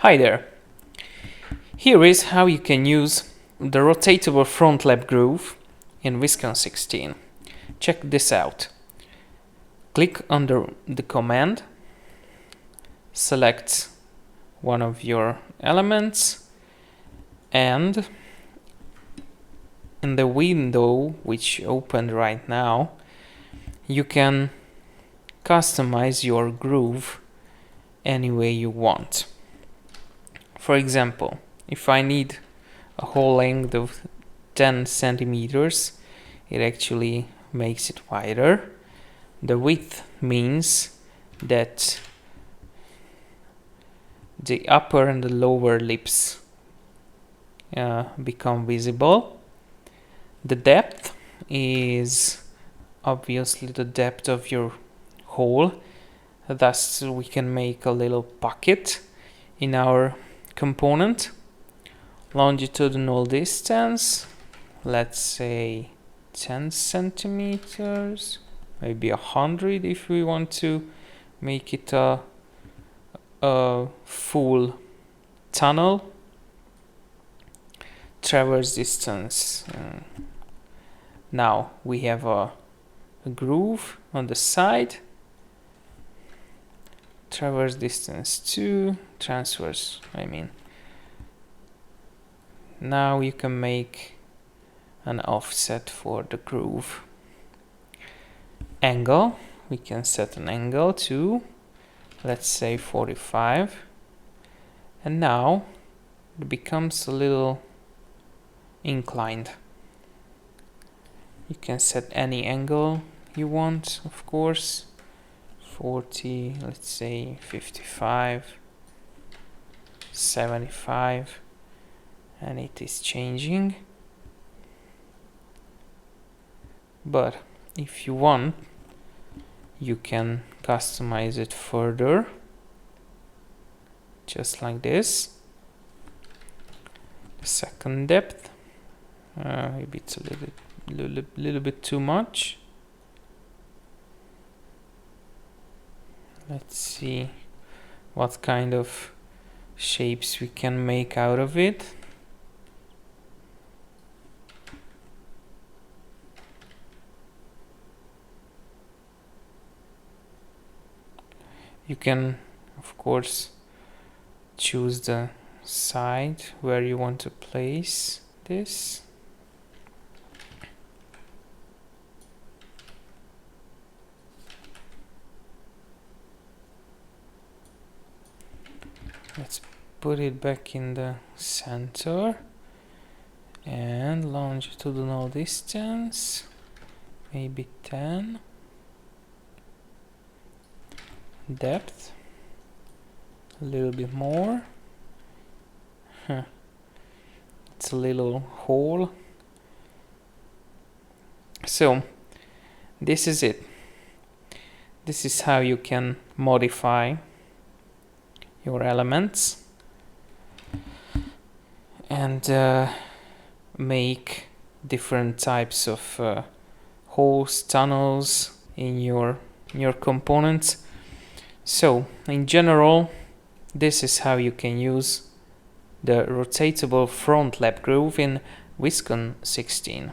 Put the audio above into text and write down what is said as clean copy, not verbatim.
Hi there! Here is how you can use the rotatable front lap groove in Viskon 16. Check this out. Click under the command, select one of your elements, and in the window which opened right now, you can customize your groove any way you want. For example, if I need a whole length of 10 centimeters, it actually makes it wider. The width means that the upper and the lower lips become visible. The depth is obviously the depth of your hole, thus we can make a little pocket in our component. Longitudinal distance, let's say 10 centimeters, maybe 100 if we want to make it a full tunnel. Traverse distance, now we have a groove on the side. Traverse distance 2, transverse, now you can make an offset for the groove. Angle, we can set an angle to, let's say 45, and now it becomes a little inclined. You can set any angle you want, of course. 40, let's say 55, 75, and it is changing. But if you want, you can customize it further, just like this. The second depth, maybe it's a little bit too much. Let's see what kind of shapes we can make out of it. You can, of course, choose the side where you want to place this. Let's put it back in the center, and longitudinal distance, maybe 10. Depth, a little bit more. It's a little hole. So this is it. This is how you can modify your elements and make different types of holes, tunnels in your components. So in general, this is how you can use the rotatable front lap groove in Viskon 16.